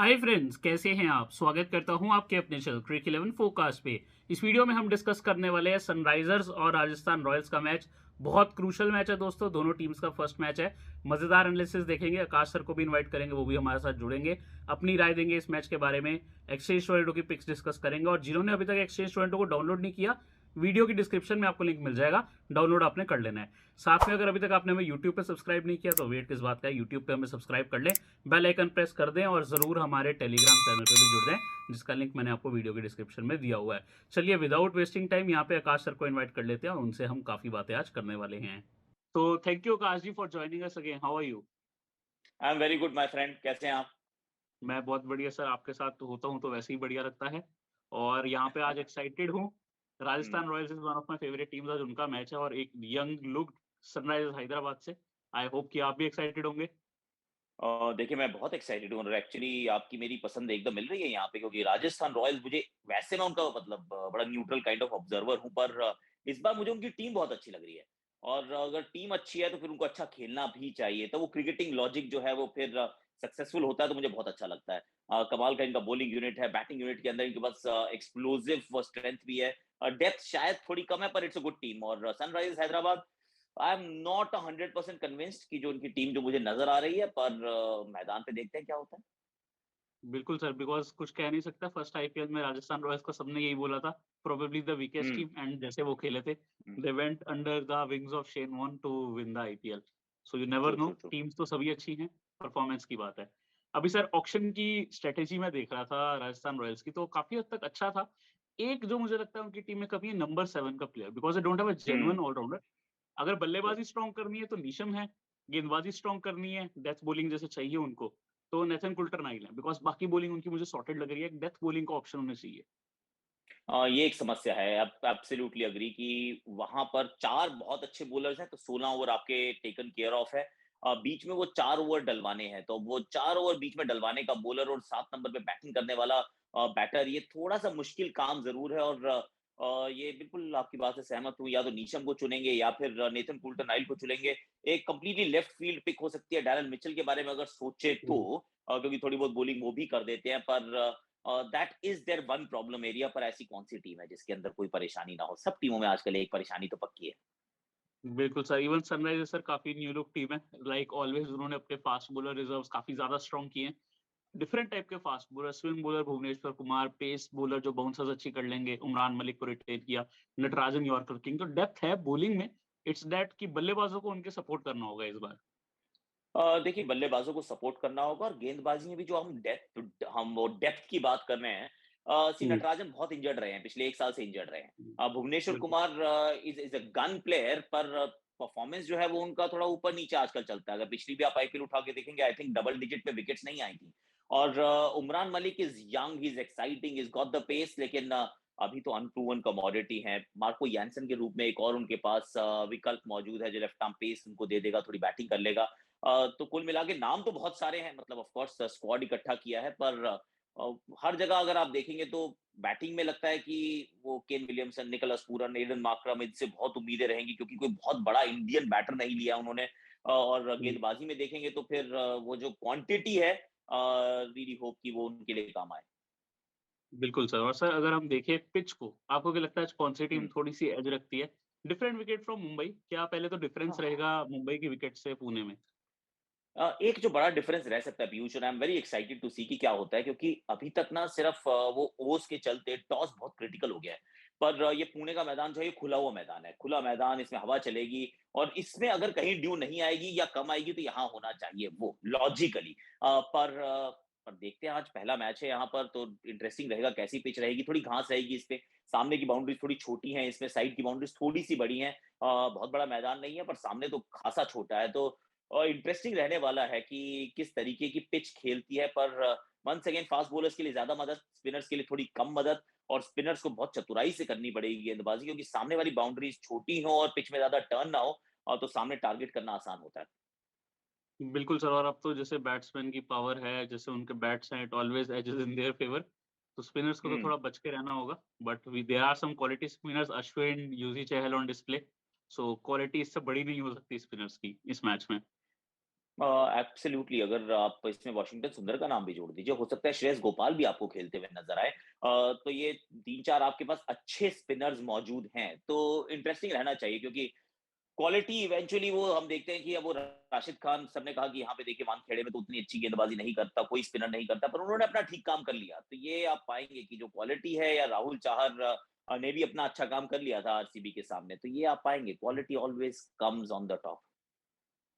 Hi friends, कैसे हैं आप? स्वागत करता हूं आपके अपने चैनल क्रिक 11 फोरकास्ट पे। इस वीडियो में हम डिस्कस करने वाले हैं सनराइजर्स और राजस्थान रॉयल्स का मैच। बहुत क्रूशल मैच है दोस्तों, दोनों टीम्स का फर्स्ट मैच है। मजेदार एनालिसिस देखेंगे, आकाश सर को भी इनवाइट करेंगे, वो भी हमारे साथ जुड़ेंगे, अपनी राय देंगे इस मैच के बारे में। एक्सचेंज टोरेंटो की पिक्स डिस्कस करेंगे, और जिन्होंने अभी तक एक्सचेंज टोरेंटो को डाउनलोड नहीं किया, वीडियो की डिस्क्रिप्शन में आपको लिंक मिल जाएगा, डाउनलोड आपने कर लेना है। साथ में अगर अभी तक आपने हमें यूट्यूब पे सब्सक्राइब नहीं किया तो वेट किस बात का है, यूट्यूब पे हमें सब्सक्राइब कर लें, बेल आइकन प्रेस कर दें, और जरूर हमारे टेलीग्राम चैनल पे भी जुड़ जाएं, जिसका लिंक मैंने आपको वीडियो के डिस्क्रिप्शन में दिया हुआ है। चलिए विदाउट वेस्टिंग टाइम यहाँ पे आकाश सर को इन्वाइट कर लेते हैं, और उनसे हम काफी बातें आज करने वाले हैं। तो thank you Akash ji for joining us again. How are you? I am very good my friend, कैसे हैं आप? मैं बहुत बढ़िया सर, आपके साथ तो होता हूँ तो वैसे ही बढ़िया लगता है। और यहाँ पे आज एक्साइटेड हूँ। हुँ। Rajasthan Royals is one of my favourite teams, आज उनका मैच है, और एक यंग लुक सनराइजर्स हैदराबाद से। आई होप कि आप भी एक्साइटेड होंगे। देखिए मैं बहुत एक्साइटेड हूँ और एक्चुअली आपकी मेरी पसंद एकदम मिल रही है यहाँ पे क्योंकि राजस्थान रॉयल्स मुझे वैसे मैं उनका मतलब बड़ा न्यूट्रल काइंड ऑफ ऑब्जर्वर हूँ पर इस बार मुझे उनकी टीम बहुत अच्छी लग रही है। और अगर टीम अच्छी है तो फिर उनको अच्छा खेलना भी चाहिए, तो वो क्रिकेटिंग लॉजिक जो है वो फिर सक्सेसफुल होता है तो मुझे बहुत अच्छा लगता है। कमाल का इनका बॉलिंग यूनिट है, बैटिंग यूनिट के अंदर इनके पास एक्सप्लोसिव स्ट्रेंथ भी है। डेप्थ शायद थोड़ी कम है पर इट्स अ गुड टीम और Sunrisers Hyderabad I am not 100% convinced कि जो उनकी टीम जो मुझे नज़र आ रही है पर मैदान पे देखते हैं क्या होता है। बिल्कुल सर, बिकॉज़ कुछ कह नहीं सकता, फर्स्ट आईपीएल में राजस्थान रॉयल्स को सबने यही बोला था, probably the weakest hmm, team, and जैसे वो खेले थे, hmm. They went under the wings of Shane Warne to win the IPL. So you never true, no, true, true. Teams तो सभी अच्छी हैं, परफॉर्मेंस की बात है। अभी सर ऑक्शन की स्ट्रैटेजी मैं देख रहा था राजस्थान रॉयल्स की, तो काफ़ी हद तक अच्छा था। एक जो मुझे लगता है उनकी टीम में कमी है, नंबर 7 का player, because they don't have a hmm, genuine allrounder. अगर ट्रू। बल्लेबाज़ी स्ट्रॉन्ग करनी है तो नीशम है, गेंदबाज़ी स्ट्रॉन्ग करनी है, डेथ बॉलिंग जैसे चाहिए उनको, तो नेथन कुल्टरनाइल है, बिकॉज़ बाकी बॉलिंग उनकी मुझे सॉर्टेड लग रही है, एक डेथ बॉलिंग का ऑप्शन होना चाहिए। ये एक समस्या है। एब्सोल्यूटली एग्री कि वहाँ पर 4 बहुत अच्छे बॉलर्स हैं, तो 16 ओवर आपके टेकन केयर ऑफ है। बीच में वो 4 ओवर डलवाने हैं, तो वो 4 ओवर बीच में डलवाने का बॉलर और 7 नंबर पे बैटिंग करने वाला बैटर, ये थोड़ा-सा मुश्किल काम ज़रूर है और ये बिल्कुल आपकी बात से सहमत हूँ, या तो नीशम को चुनेंगे या फिर नेथन कुल्टरनाइल को चुनेंगे। एक कंप्लीटली लेफ्ट फील्ड पिक हो सकती है, डैरेन मिचेल के बारे में अगर सोचे तो हुँ। क्योंकि थोड़ी बहुत बॉलिंग वो भी कर देते हैं, पर that is there one problem area. पर ऐसी कौन सी टीम है जिसके अंदर कोई परेशानी ना हो? सब टीमों में आजकल एक परेशानी तो पक्की है। बिल्कुल सर, इवन सनराइज़र्स सर काफ़ी न्यू लुक टीम है, लाइक ऑलवेज़ उन्होंने अपने फास्ट बॉलर रिजर्व्स काफ़ी ज़्यादा स्ट्रॉन्ग किए हैं। डिफरेंट टाइप के fast bowler, spin bowler Bhuvneshwar Kumar, pace bowler जो बाउंसर्स अच्छी कर लेंगे, उमरान मलिक को रिटेन किया, नटराजन यॉर्कर किंग, तो डेप्थ है बॉलिंग में। इट्स दैट कि बल्लेबाजों को उनके सपोर्ट करना होगा इस बार। देखिए बल्लेबाजों को सपोर्ट करना होगा और गेंदबाजी में भी जो हम वो डेप्थ की बात कर रहे हैं। हुँ, नटराजन बहुत इंजर्ड रहे हैं, पिछले 1 साल से इंजर्ड रहे हैं। हुँ, भुवनेश्वर बिल्कुल। Kumar is a gun player, पर परफॉर्मेंस जो है वो उनका थोड़ा ऊपर-नीचे आजकल चलता है। अगर पिछली भी आप आईपीएल उठा के देखेंगे, आई थिंक डबल डिजिट पे विकेट्स नहीं आई थी। और Umran Malik is young, he is exciting, he is got the pace, लेकिन अभी तो अनप्रूवन कमोडिटी हैं। मार्को यान्सन के रूप में एक और उनके पास विकल्प मौजूद है जो लेफ्ट आर्म पेस उनको दे देगा, थोड़ी बैटिंग कर लेगा। तो कुल मिला के नाम तो बहुत सारे हैं, मतलब ऑफ कोर्स स्क्वाड इकट्ठा किया है, पर हर जगह अगर आप देखेंगे तो बैटिंग में लगता है कि वो Kane Williamson, Nicholas Pooran, Aiden Markram, इनसे बहुत उम्मीदें रहेंगी क्योंकि कोई बहुत बड़ा इंडियन बैटर नहीं लिया उन्होंने। और हुँ, गेंदबाजी में देखेंगे तो फिर वो जो क्वांटिटी है, रियली होप कि वो उनके लिए काम आए। बिल्कुल सर, और सर अगर हम देखें पिच को, आपको क्या लगता है आज कौन-सी टीम हुँ। थोड़ी-सी एज रखती है? डिफरेंट विकेट फ्रॉम मुंबई, क्या पहले तो डिफरेंस हाँ। रहेगा मुंबई की विकेट से पुणे में? एक जो बड़ा डिफरेंस रह सकता है पीयूष, और I am very excited to see कि क्या होता है, क्योंकि अभी तक ना सिर्फ वो ओस के चलते टॉस बहुत क्रिटिकल हो गया है। पर ये पुणे का मैदान जो है ये खुला हुआ मैदान है, खुला मैदान, इसमें हवा चलेगी और इसमें अगर कहीं ड्यू नहीं आएगी या कम आएगी तो यहाँ होना चाहिए वो लॉजिकली। पर देखते हैं, आज पहला मैच है यहाँ पर, तो इंटरेस्टिंग रहेगा कैसी पिच रहेगी। थोड़ी घास रहेगी इस पे, सामने की बाउंड्रीज थोड़ी छोटी हैं, इसमें साइड की बाउंड्रीज थोड़ी सी बड़ी हैं। बहुत बड़ा मैदान नहीं है पर सामने तो खासा छोटा है, तो और इंटरेस्टिंग रहने वाला है कि किस तरीके की पिच खेलती है। पर वंस अगेन फास्ट बॉलर्स के लिए ज्यादा मदद, स्पिनर्स के लिए थोड़ी कम मदद, और स्पिनर्स को बहुत चतुराई से करनी पड़ेगी गेंदबाजी, क्योंकि सामने वाली बाउंड्रीज छोटी हो और पिच में ज्यादा टर्न ना हो, और तो सामने टारगेट करना आसान होता है। बिल्कुल सर, और अब तो जैसे बैट्समैन की पावर है, जैसे उनके बैट्स हैं, it always edges in their favour, तो स्पिनर्स को तो हम्म। थोड़ा बच के रहना होगा। But we there are some quality spinners, Ashwin, Yuzi Chahal on display, so quality इससे बड़ी नहीं हो सकती स्पिनर्स की इस मैच में। एब्सोल्युटली, अगर आप इसमें वॉशिंगटन सुंदर का नाम भी जोड़ दीजिए, हो सकता है श्रेयस गोपाल भी आपको खेलते हुए नजर आए। तो ये 3-4 आपके पास अच्छे स्पिनर्स मौजूद हैं, तो इंटरेस्टिंग रहना चाहिए, क्योंकि क्वालिटी इवेंचुअली वो हम देखते हैं कि अब वो राशिद खान, सबने कहा कि यहाँ पे देखिए वानखेड़े में तो उतनी अच्छी गेंदबाजी नहीं करता, कोई स्पिनर नहीं करता, पर उन्होंने अपना ठीक काम कर लिया। तो ये आप पाएंगे कि जो क्वालिटी है, या राहुल चाहर ने भी अपना अच्छा काम कर लिया था आरसीबी के सामने, तो ये आप पाएंगे quality always comes on the top.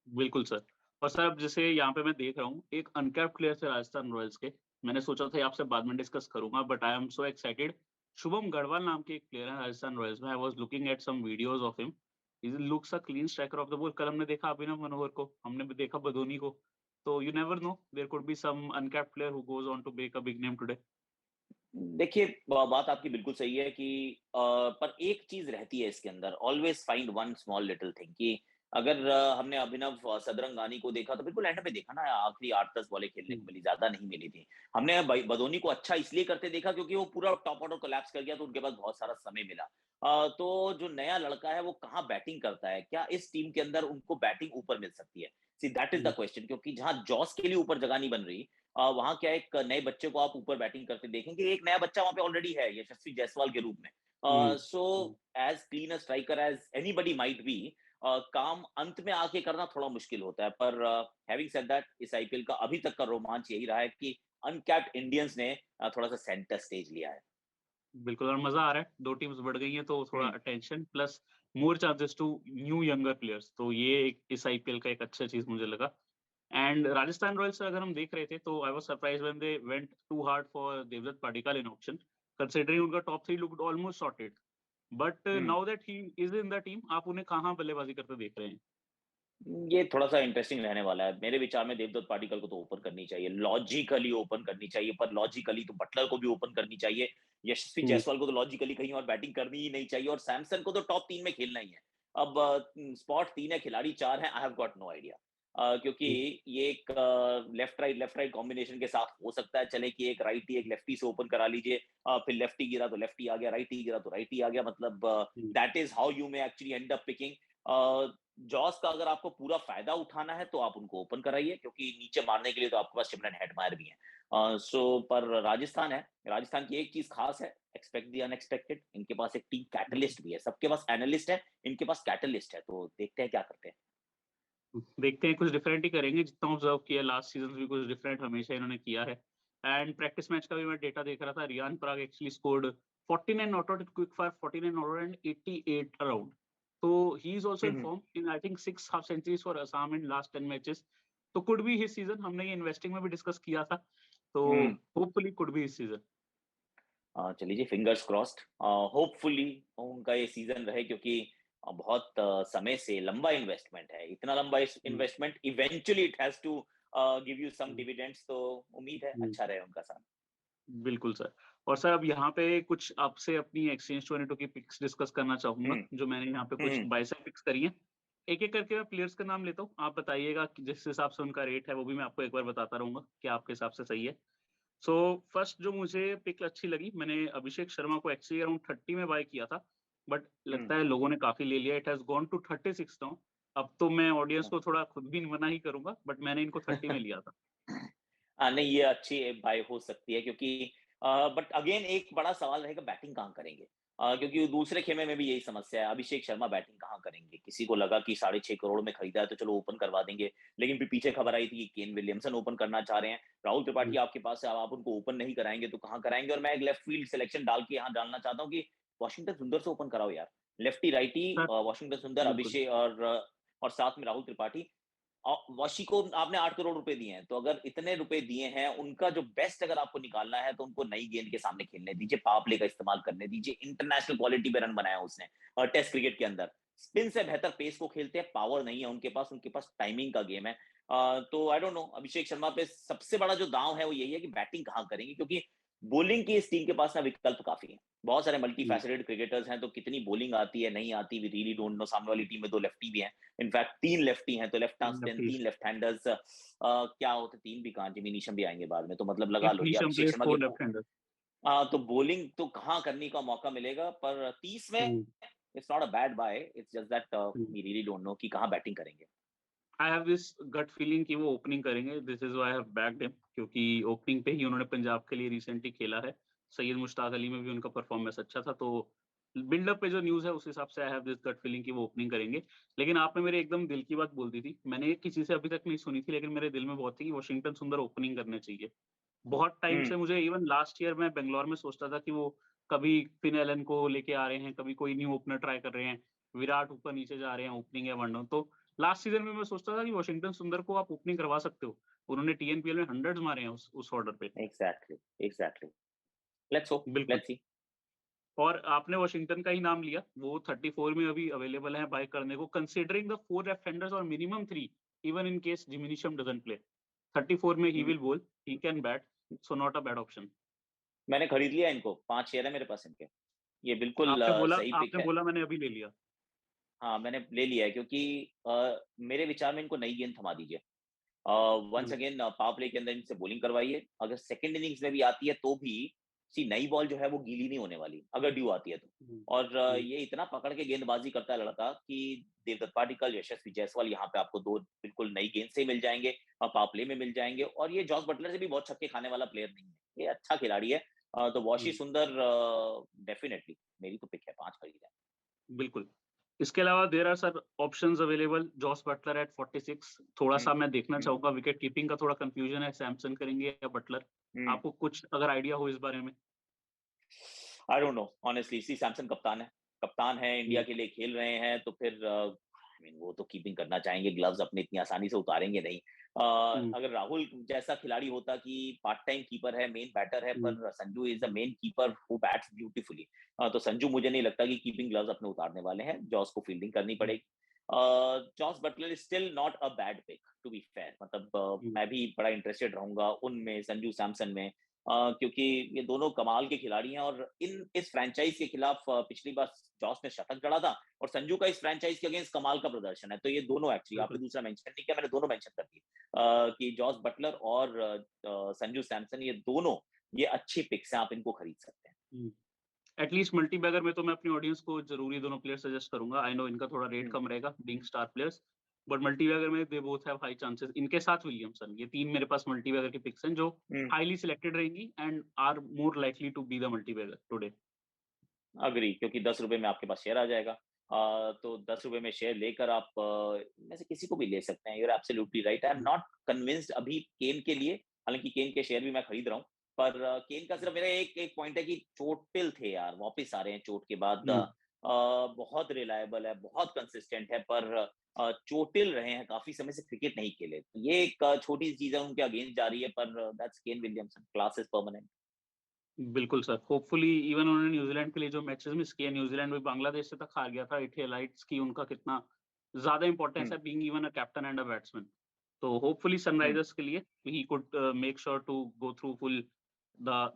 बिल्कुल सर। और सर अब जैसे यहाँ पे मैं देख रहा हूँ एक अनकैप्ड प्लेयर थे राजस्थान रॉयल्स के। मैंने सोचा था ये आपसे बाद में डिस्कस करूंगा, but I am so excited. Shubham Garhwal नाम के एक प्लेयर है राजस्थान रॉयल्स में। I was looking at some videos of him. He looks a clean striker of the ball. कल हमने देखा अभिनव मनोहर को, हमने भी देखा बदोनी को। तो you never know, there could be some uncapped player who goes on to make a big name today. देखिए, बात आपकी बिल्कुल सही है कि पर एक चीज रहती है इसके अंदर, always find one small little thing, कि अगर हमने अभिनव सदरंगानी को देखा तो बिल्कुल एंड पे देखा ना, आखिरी 8-10 बॉलें खेलने को मिली, ज्यादा नहीं मिली थी। हमने बदोनी को अच्छा इसलिए करते देखा क्योंकि वो पूरा टॉप ऑर्डर कोलैप्स कर गया, तो उनके पास बहुत सारा समय मिला। तो जो नया लड़का है वो कहाँ बैटिंग करता है, क्या इस टीम के अंदर उनको बैटिंग ऊपर मिल सकती है? See that is the question, क्योंकि जहां जॉस के लिए ऊपर जगह नहीं बन रही, वहां क्या एक नए बच्चे को आप ऊपर बैटिंग करते देखेंगे, एक नया बच्चा वहां पे ऑलरेडी है यशस्वी जायसवाल के रूप में। So as clean a striker as anybody might be, काम अंत में आके करना थोड़ा मुश्किल होता है, पर हैविंग सेड दैट, इस आईपीएल का अभी तक का रोमांच यही रहा है कि अनकैप्ड इंडियंस ने थोड़ा सा सेंटर स्टेज लिया है। बिल्कुल, और मजा आ रहा है। दो टीम्स बढ़ गई हैं तो थोड़ा hmm. Attention plus more chances to new younger players, तो ये एक इस आईपीएल का एक अच्छा चीज मुझे लगा। एंड राजस्थान रॉयल्स से अगर हम देख रहे थे तो I was surprised when they went too hard for Devdutt Padikkal in auction, considering उनका top 3 looked almost sorted. But hmm. Now that he is in the team, आप उन्हें कहाँ बल्लेबाजी करते देख रहे हैं? ये थोड़ा-सा इंटरेस्टिंग रहने वाला है। मेरे विचार में देवदत्त पाडिक्कल को तो ओपन करनी चाहिए, लॉजिकली ओपन करनी चाहिए, पर लॉजिकली तो बटलर को भी ओपन करनी चाहिए। यशस्वी हम्म। जायसवाल को तो लॉजिकली कहीं और बैटिंग करनी ही नहीं चाहिए, और सैमसन को तो टॉप 3 में खेलना ही है। अब स्पॉट 3 है, खिलाड़ी 4 हैं, I have got no idea. क्योंकि ये एक लेफ्ट राइट कॉम्बिनेशन के साथ हो सकता है चले, कि एक राइटी एक लेफ्टी से ओपन करा लीजिए, फिर लेफ्टी गिरा तो लेफ्टी आ गया, राइटी गिरा तो राइटी आ गया, मतलब hmm. That is how you may actually end up picking. Jos का अगर आपको पूरा फायदा उठाना है तो आप उनको ओपन कराइए, क्योंकि नीचे मारने के लिए तो आपके पास सिमरन हेटमायर भी है। पर राजस्थान है, राजस्थान की एक चीज खास है, एक्सपेक्ट द अनएक्सपेक्टेड। इनके पास एक टीम कैटलिस्ट भी है, सबके पास एनालिस्ट है, इनके पास कैटलिस्ट है, तो देखते हैं क्या करते हैं। देखते हैं, कुछ डिफरेंट ही करेंगे। जितना ऑब्जर्व किया लास्ट सीजन भी कुछ डिफरेंट हमेशा इन्होंने किया है। एंड प्रैक्टिस मैच का भी मैं डेटा देख रहा था, Riyan Parag actually scored 49 not out quick fire, 49 not out and 88 around. तो he is also in hmm. Form in I think 6 half centuries for Assam in last 10 matches. तो कुड बी हिज सीजन, हमने ये इन्वेस्टिंग में भी discuss किया था। तो hmm. Hopefully could be his season. चलिए, फिंगर्स क्रॉस्ड। होपफुली उनका ये सीजन रहे, क्योंकि बहुत समय से लंबा इन्वेस्टमेंट है, इतना लंबा investment, eventually it has to give you some dividends, तो उम्मीद है अच्छा रहे उनका साथ। बिल्कुल सर। और सर अब यहाँ पे कुछ आपसे अपनी एक्सचेंज 22 की पिक्स डिस्कस करना चाहूंगा, हम्म। जो मैंने यहाँ पे कुछ हम्म। बाय साइड पिक्स करी हैं। एक एक करके मैं प्लेयर्स का नाम लेता हूँ, आप बताइएगा कि जिस हिसाब से उनका रेट है वो भी मैं आपको एक बार बताता रहूंगा कि आपके हिसाब से सही है। सो फर्स्ट जो मुझे पिक अच्छी लगी, मैंने अभिषेक शर्मा को एक्चुअली अराउंड 30 में बाय किया था, बट हम्म। लगता है लोगों ने काफी ले लिया। It has gone to 36 now. अब तो मैं ऑडियंस को थोड़ा खुद भी मना ही करूंगा, बट मैंने इनको 30 में लिया था। नहीं, ये अच्छी बाय हो सकती है, क्योंकि बट अगेन एक बड़ा सवाल रहेगा, बैटिंग कहाँ करेंगे? क्योंकि दूसरे खेमे में भी यही समस्या है, अभिषेक शर्मा बैटिंग कहाँ करेंगे? किसी को लगा कि 6.5 करोड़ में खरीदा है तो चलो ओपन करवा देंगे, लेकिन फिर पीछे खबर आई थी कि केन विलियमसन ओपन करना चाह रहे हैं, राहुल त्रिपाठी हम्म। आपके पास है, अब आप उनको ओपन नहीं कराएंगे तो कहाँ कराएंगे? और मैं एक लेफ्ट फील्ड सिलेक्शन डाल के यहाँ डालना चाहता हूँ कि वॉशिंगटन सुंदर से ओपन कराओ यार, लेफ्टी राइटी, सर वॉशिंगटन सुंदर, बिल्कुल। अभिषेक और साथ में राहुल त्रिपाठी। वशी को आपने 8 करोड़ रुपए दिए हैं, तो अगर इतने रुपए दिए हैं, उनका जो बेस्ट अगर आपको निकालना है तो उनको नई गेंद के सामने खेलने दीजिए, पावर प्ले का इस्तेमाल करने दीजिए, इंटरनेशनल क्वालिटी पे रन बनाया उसने टेस्ट क्रिकेट के अंदर। स्पिन से बेहतर पेस को खेलते हैं, पावर नहीं है उनके पास टाइमिंग का गेम है। तो I don't know, Abhishek Sharma पे सबसे बड़ा जो दांव है वो यही है कि बैटिंग कहाँ करेंगे, क्योंकि बॉलिंग की इस टीम के पास ना विकल्प काफी है, बहुत सारे मल्टी हम्म। फैसेटेड क्रिकेटर्स हैं, तो कितनी बॉलिंग आती है नहीं आती, वी रियली डोंट नो। सामने वाली टीम में 2 लेफ्टी भी हैं, इनफैक्ट 3 लेफ्टी हैं, तो लेफ्ट लेफ्टीज। 3 लेफ्ट हैंडर्स क्या होते, 3 भी कहाँ, जिमी नीशम भी आएंगे बाद में, तो मतलब लगा If लो, ये Nisham अभिषेक plays शर्मा की four left-hander. तो बॉलिंग तो कहाँ करने का मौका मिलेगा, पर 30 में Hmm. It's not a bad buy, it's just that Hmm. We really don't know कि कहाँ बैटिंग करेंगे। I have this gut feeling कि वो ओपनिंग करेंगे, this is why I have backed him, क्योंकि ओपनिंग पे ही उन्होंने पंजाब के लिए रिसेंटली खेला है। सैयद मुश्ताक अली में भी उनका परफॉर्मेंस अच्छा था, तो बिल्डअप पे जो न्यूज़ है उस हिसाब से I have this gut feeling कि वो ओपनिंग करेंगे। लेकिन आपने मेरे एकदम दिल की बात बोल दी थी। मैंने किसी से अभी तक नहीं सुनी थी, लेकिन मेरे दिल में बहुत थी कि वाशिंगटन सुंदर ओपनिंग करने चाहिए। बहुत टाइम हुँ, से मुझे इवन लास्ट ईयर मैं बैंगलोर में सोचता था कि वो कभी फिन एलन को लेके आ रहे हैं, कभी कोई न्यू ओपनर ट्राई कर रहे हैं, विराट ऊपर-नीचे जा रहे हैं ओपनिंग या वनडाउन। तो लास्ट सीज़न में मैं सोचता था कि वाशिंगटन सुंदर को आप ओपनिंग करवा सकते हो। उन्होंने टीएनपीएल में हंड्रेड्स मारे हैं उस ऑर्डर पे। Exactly, exactly. लेट्स होप, बिल्कुल। Let's see. और आपने वाशिंगटन का ही नाम लिया, वो 34 में अभी अवेलेबल है बाय करने को, कंसीडरिंग द 4 लेफ्ट हैंडर्स और minimum 3 even in case Jimmy Neesham doesn't play. 34 में ही हुँ, विल बोल, he can bat, so not a bad option. मैंने खरीद लिया इनको, 5 शेयर है मेरे पास इनके। ये बिल्कुल सही पिक आपने है। बोला मैंने अभी ले लिया। हाँ, मैंने ले लिया है क्योंकि मेरे विचार में इनको नई गेंद थमा दीजिए। वन्स हुँ, अगेन पावर प्ले के अंदर इनसे बॉलिंग करवाइए। अगर सेकंड इनिंग्स में भी आती है तो भी सी नई बॉल जो है वो गीली नहीं होने वाली, अगर ड्यू आती है तो। हुँ, और हुँ, ये इतना पकड़ के गेंदबाजी करता है लड़का कि देवदत्त पाटिकल, यशस्वी जायसवाल यहाँ पे आपको 2 बिल्कुल नई गेंद से ही मिल जाएँगे और पावर प्ले में मिल जाएँगे और ये जॉस बटलर से भी बहुत छक्के खाने वाला प्लेयर नहीं है। ये अच्छा खिलाड़ी है। तो हुँ, वॉशी सुंदर डेफिनिटली मेरी तो पिक है, 5 खरीद है। बिल्कुल। इसके अलावा there are sir options available, Jos Buttler at 46, hmm, थोड़ा-सा मैं देखना हुँ, चाहूँगा, विकेट कीपिंग का थोड़ा कन्फ्यूजन है, सैमसन करेंगे या बटलर? हुँ। आपको कुछ अगर आइडिया हो इस बारे में? आई डोंट नो ऑनेस्टली सी सैमसन कप्तान है इंडिया हुँ, के लिए खेल रहे हैं तो फिर आई मीन वो तो कीपिंग करना चाहेंगे ग्लव्स अपने इतनी आसानी से उतारेंगे नहीं हुँ, अगर राहुल जैसा खिलाड़ी होता कि पार्ट टाइम कीपर है मेन बैटर है हुँ, पर Sanju is the main keeper who bats beautifully तो संजू मुझे नहीं लगता कि कीपिंग ग्लव्स अपने उतारने वाले हैं जॉस को फील्डिंग करनी हुँ, पड़ेगी Jos Buttler is still not a bad pick to be fair मतलब हुँ, मैं भी बड़ा इंटरेस्टेड रहूंगा उनमें संजू सैमसन में क्योंकि ये दोनों कमाल के खिलाड़ी हैं और इन इस फ्रैंचाइज के खिलाफ पिछली बार जॉस ने शतक जड़ा था और संजू का इस फ्रैंचाइज के अगेंस्ट कमाल का प्रदर्शन है तो ये दोनों एक्चुअली आपने बिल्कुल। दूसरा मेंशन नहीं किया मैंने दोनों मेंशन कर दिए कि जॉस बटलर और संजू सैमसन ये दोनों ये अच्छी पिक्स हैं आप इनको खरीद सकते हैं हुँ, एटलीस्ट मल्टीबैगर में तो मैं अपनी ऑडियंस को ज़रूर ये दोनों प्लेयर सजेस्ट करूँगा। आई नो इनका थोड़ा रेट हम्म, कम रहेगा being star players, but multibagger में they both have high chances, इनके साथ विलियमसन, ये 3 मेरे पास मल्टीबैगर की पिक्स हैं जो हम्म, हाइली सिलेक्टेड रहेंगी and are more likely to be the multibagger today. Agree क्योंकि 10 रुपए में आपके पास शेयर आ जाएगा तो 10 रुपए में शेयर लेकर आप में से किसी को भी ले सकते हैं you're absolutely right I am hmm, not convinced अभी केन के लिए हालांकि केन के शेयर भी मैं खरीद रहा हूँ पर केन का सिर्फ मेरा एक एक पॉइंट है कि चोटिल थे यार वापस आ रहे हैं चोट के बाद हुँ, बहुत रिलायबल है बहुत कंसिस्टेंट है पर चोटिल रहे हैं काफी समय से क्रिकेट नहीं खेले तो ये एक छोटी सी चीज है उनके अगेंस्ट जा रही है पर that's Kane Williamson class is permanent बिल्कुल सर, होपफुली इवन उन्होंने न्यूज़ीलैंड के लिए जो मैचेज़ मिस किए, न्यूज़ीलैंड भी बांग्लादेश से तक हार गया था, इट हाइलाइट्स कि उनका कितना ज़्यादा इम्पोर्टेंस हम्म है being even a captain and a batsman. तो होपफुली हम्म सनराइज़र्स के लिए he could make sure to go through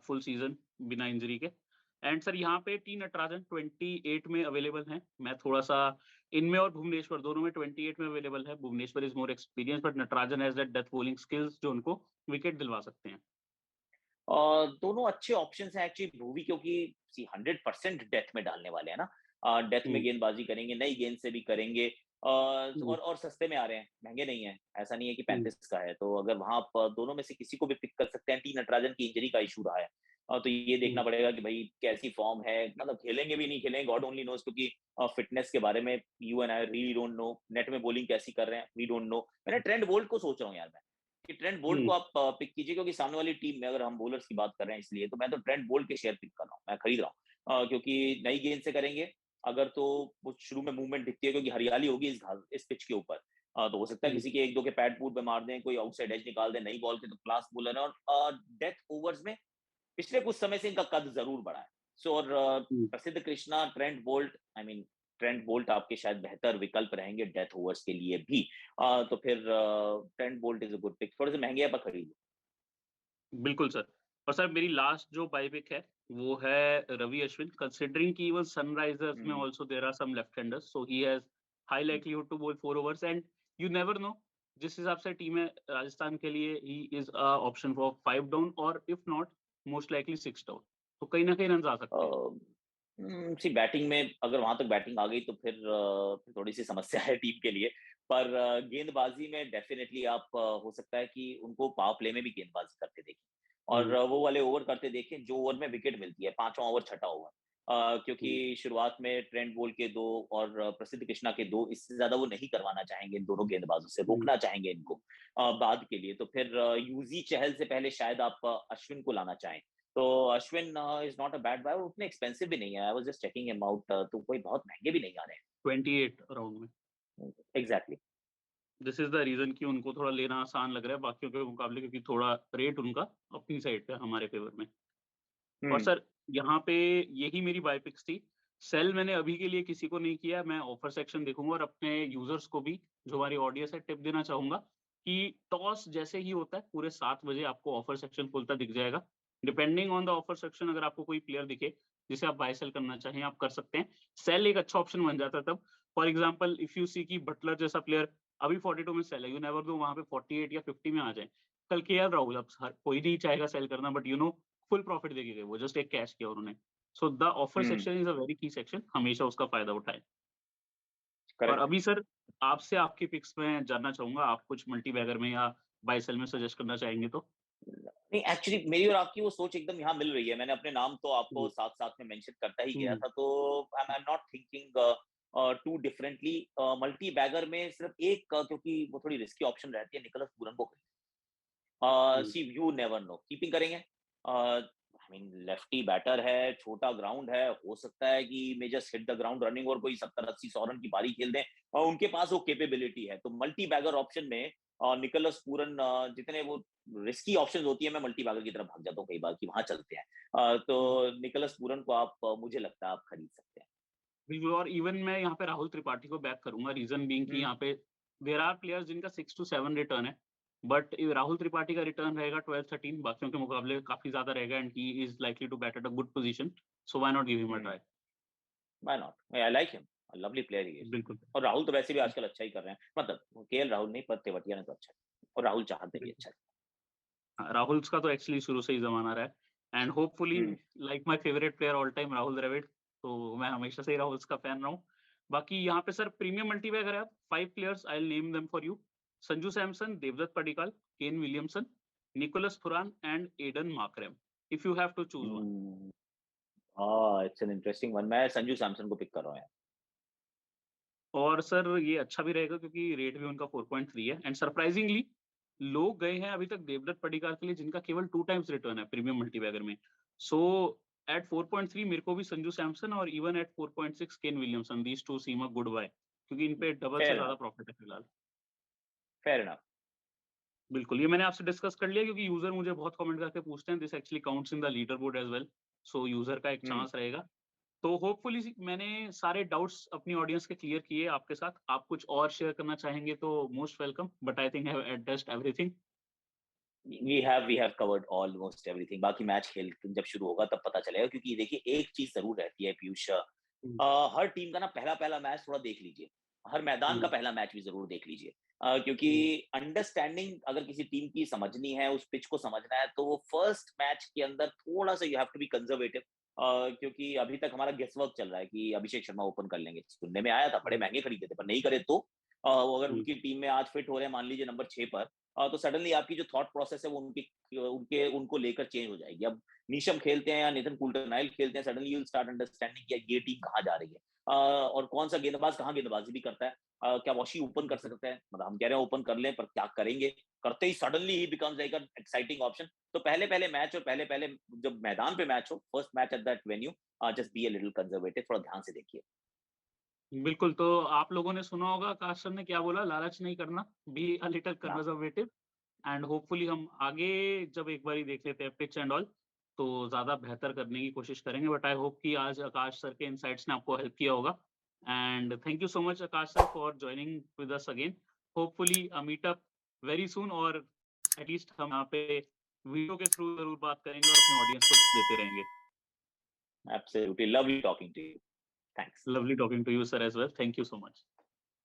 full season बिना इंजरी के। एंड सर यहाँ पे टी नटराजन 28 में अवेलेबल हैं। मैं थोड़ा-सा इनमें और भुवनेश्वर दोनों में 28 में अवेलेबल है। Bhuvneshwar is more experienced but Natarajan has that death bowling skills जो उनको विकेट दिलवा सकते हैं। दोनों अच्छे ऑप्शंस हैं एक्चुअली भुवी क्योंकि सी 100% डेथ में डालने वाले हैं ना डेथ में हुँ, गेंदबाजी करेंगे नई गेंद से भी करेंगे हुँ, और सस्ते में आ रहे हैं महंगे नहीं है ऐसा नहीं है कि हुँ, 35 का है तो अगर वहां आप दोनों में से किसी को भी पिक कर सकते हैं टी नटराजन की इंजरी का इशू रहा है तो ये देखना हुँ, पड़ेगा कि भाई कैसी फॉर्म है मतलब खेलेंगे भी नहीं खेलेंगे गॉड ओनली नोस क्योंकि फिटनेस के बारे में you and I really don't no net में बॉलिंग कैसी कर रहे हैं वी डोंट नो मैंने ट्रेंड बोल्ट को सोच रहा हूँ यार मैं कि ट्रेंट बोल्ट हुँ, को आप पिक कीजिए क्योंकि सामने वाली टीम में अगर हम बॉलर्स की बात कर रहे हैं इसलिए तो मैं तो ट्रेंट बोल्ट के शेयर पिक कर रहा हूँ मैं खरीद रहा हूँ क्योंकि नई गेंद से करेंगे अगर तो वो शुरू में मूवमेंट दिखती है क्योंकि हरियाली होगी इस पिच के ऊपर तो हो सकता है हुँ, किसी के एक दो के पैड पूट में मार दें कोई आउटसाइड एज निकाल दें नई बॉल के तो क्लास बॉलर है और डेथ ओवर्स में पिछले कुछ समय से इनका कद जरूर बढ़ा है सो और हुँ। प्रसिद्ध Krishna Trent Boult I mean Trent Boult आपके शायद बेहतर विकल्प रहेंगे डेथ ओवर्स के लिए भी तो फिर Trent Boult is a good pick थोड़े से महंगे है पर खरीद बिल्कुल सर। और सर मेरी लास्ट जो बाय पिक है, वो है रवि अश्विन कंसिडरिंग कि इवन सनराइज़र्स में लो also there are some left handers, so he has high likelihood to bowl 4 overs and you never know जिस हिसाब से टीम है राजस्थान के लिए he is a option for 5 down और if not most likely 6 down. तो कहीं न कहीं रन्स आ सकते हैं। सी बैटिंग में अगर वहां तक बैटिंग आ गई तो फिर थोड़ी सी समस्या है टीम के लिए पर गेंदबाजी में डेफिनेटली आप हो सकता है कि उनको पावर प्ले में भी गेंदबाजी करते देखें और वो वाले ओवर करते देखें जो ओवर में विकेट मिलती है, 5वां ओवर, 6ठा ओवर। क्योंकि शुरुआत में ट्रेंट बोल्ट के 2 और प्रसिद्ध कृष्णा के 2, इससे ज़्यादा वो नहीं करवाना चाहेंगे इन दोनों गेंदबाजों से, रोकना चाहेंगे इनको बाद के लिए। तो फिर यूज़ी चहल से पहले शायद आप अश्विन को लाना चाहें। तो Ashwin is not a bad buy, और उतने एक्सपेंसिव भी नहीं है। I was just checking him out, तो कोई बहुत महँगे भी नहीं आ रहे 28 राउंड में। हैं। Exactly. This is the reason कि उनको थोड़ा लेना आसान लग रहा है बाकियों के मुकाबले, क्योंकि थोड़ा रेट उनका अपनी साइड पे हमारे फेवर में। और हुँ, सर यहाँ पे यही मेरी बाय पिक्स थी। सेल मैंने अभी के लिए किसी को नहीं किया, मैं ऑफर सेक्शन देखूंगा और अपने यूजर्स को भी, जो हमारी ऑडियंस है, टिप देना चाहूंगा कि टॉस जैसे ही होता है पूरे 7 बजे आपको ऑफर सेक्शन खुलता दिख जाएगा। Depending on the offer section, अगर आपको कोई प्लेयर दिखे जिसे आप बाय सेल करना चाहें, आप कर सकते हैं। सेल एक अच्छा ऑप्शन बन जाता है तब। For example if you see की बटलर जैसा प्लेयर अभी 42 में सेल है, यू नेवर नो वहां पे 48 या 50 में आ जाए। कल केएल राहुल, अब कोई नहीं चाहेगा सेल करना, but you know full profit देके गए, वो जस्ट एक कैश किया उन्होंने। So the offer hmm, section is a very की सेक्शन, हमेशा उसका फायदा उठाएं। और करेक्ट। अभी सर आपसे आपकी पिक्स में जानना चाहूंगा, आप कुछ मल्टी बैगर में या बाय सेल में सजेस्ट करना चाहेंगे तो? नहीं, एक्चुअली मेरी और आपकी वो सोच एकदम यहाँ मिल रही है। मैंने अपने नाम तो आपको हम्म, साथ-साथ में मेंशन करता ही गया हम्म, था, तो I am not thinking too differently. Multibagger में सिर्फ एक क्योंकि वो थोड़ी रिस्की ऑप्शन रहती है, निकोलस पूरन को हम्म, सी यू नेवर नो, कीपिंग करेंगे। आई मीन लेफ्टी बैटर है, छोटा ग्राउंड है, हो सकता है कि may just hit the ground running और कोई 70-80-100 रन की पारी खेल दें, और उनके पास वो कैपेबिलिटी है। तो मल्टी बैगर ऑप्शन में निकोलस पूरन, जितने वो रिस्की ऑप्शन होती है, मैं मल्टी बैगर की तरफ भाग जाता हूँ कई बार कि वहां चलते हैं। तो हम्म, निकोलस पूरन को आप मुझे लगता है आप खरीद सकते हैं। बिल्कुल। और इवन मैं यहाँ पे राहुल त्रिपाठी को बैक करूंगा, रीजन बीइंग कि हम्म, यहाँ पे देयर आर प्लेयर्स जिनका 6 to 7 रिटर्न है, बट राहुल त्रिपाठी का रिटर्न रहेगा 12-13, बाकियों के मुकाबले काफी ज्यादा रहेगा, and he is likely to bat at a good position. So why not give him a hmm, try? Why not, I like him, lovely player he is. बिल्कुल। और राहुल तो वैसे भी आजकल अच्छा ही कर रहे हैं, मतलब केएल राहुल नहीं, पर तेवतिया ने तो अच्छा किया, और राहुल चाहते भी अच्छा। हाँ, राहुल का तो एक्चुअली शुरू से ही ज़माना रहा है, and hopefully hmm, like my favourite player all time Rahul Dravid, तो मैं हमेशा से ही राहुल का फैन रहा हूँ। बाकी यहाँ पे सर प्रीमियम मल्टी अगर आप 5 players I will name them for you. Sanju Samson, Devdutt Padikkal, Kane Williamson, Nicholas Pooran and Aiden Markram, if you have to choose one. Hmm. It's an interesting one. मैं संजू सैमसन को पिक कर रहा हूँ यार। और सर ये अच्छा भी रहेगा क्योंकि रेट भी उनका 4.3 है, एंड सरप्राइजिंगली लोग गए हैं अभी तक देवदत्त पडिक्कल के लिए जिनका केवल 2 टाइम्स रिटर्न है प्रीमियम मल्टीबैगर में। सो एट 4.3 मेरे को भी संजू सैमसन, और even at 4.6 Kane Williamson, these two seem a good buy, क्योंकि इन पे डबल से फेयर ज्यादा इनफ, प्रॉफिट है फिलहाल। Fair enough. बिल्कुल, ये मैंने आपसे डिस्कस कर लिया क्योंकि यूजर मुझे बहुत कमेंट करके पूछते हैं, this actually counts in the leader board as well. So user का एक हुँ, चांस रहेगा। तो होपफुली मैंने सारे डाउट्स अपनी ऑडियंस के क्लियर किए आपके साथ। आप कुछ और शेयर करना चाहेंगे तो most welcome, but I think I have addressed everything. We have covered almost everything. बाकी मैच खेल जब शुरू होगा तब पता चलेगा, क्योंकि देखिए एक चीज़ ज़रूर रहती है पीयूष, हर टीम का ना पहला-पहला मैच थोड़ा देख लीजिए। हर मैदान का पहला मैच भी ज़रूर देख लीजिए। क्योंकि अंडरस्टैंडिंग अगर किसी टीम की समझनी है, उस पिच को समझना है, तो वो फर्स्ट मैच के अंदर थोड़ा-सा you have to be conservative. क्योंकि अभी तक हमारा गेस वर्क चल रहा है कि अभिषेक शर्मा ओपन कर लेंगे। सुनने में आया था, बड़े महँगे खरीदे थे, पर नहीं करे तो? वो अगर उनकी टीम में आज फिट हो रहे हैं, मान लीजिए नंबर 6 पर, तो सडनली आपकी जो थॉट प्रोसेस है वो उनको लेकर चेंज हो जाएगी। अब नीशम खेलते हैं या नितिन कुल्टरनाइल खेलते हैं, suddenly you will start understanding कि ये टीम कहाँ जा रही है, और कौन सा गेंदबाज कहाँ गेंदबाजी भी करता है। क्या वॉशी ओपन कर सकता है? मतलब हम कह रहे हैं ओपन कर लें, पर क्या करेंगे? करते ही suddenly he becomes like an exciting option. तो पहले-पहले मैच और पहले-पहले जब मैदान पे मैच हो, first match at that venue, just be a little conservative, थोड़ा ध्यान से देखिए। बिल्कुल, तो आप लोगों ने सुना होगा आकाश सर ने क्या बोला, लालच नहीं करना, बी अ लिटिल ना, कंजर्वेटिव, एंड होपफुली हम आगे जब एक बारी देख लेते हैं पिच एंड ऑल, तो ज़्यादा बेहतर करने की कोशिश करेंगे, बट आई होप कि आज आकाश सर के इनसाइट्स ने आपको हेल्प किया होगा। And thank you so much Akash sir for joining with us again. Hopefully a meetup very soon, और एटलीस्ट हम यहाँ पे वीडियो के थ्रू ज़रूर बात करेंगे और अपनी ऑडियंस को टिप्स देते रहेंगे। Absolutely lovely talking to you. Thanks. Lovely talking to you sir as well, thank you so much.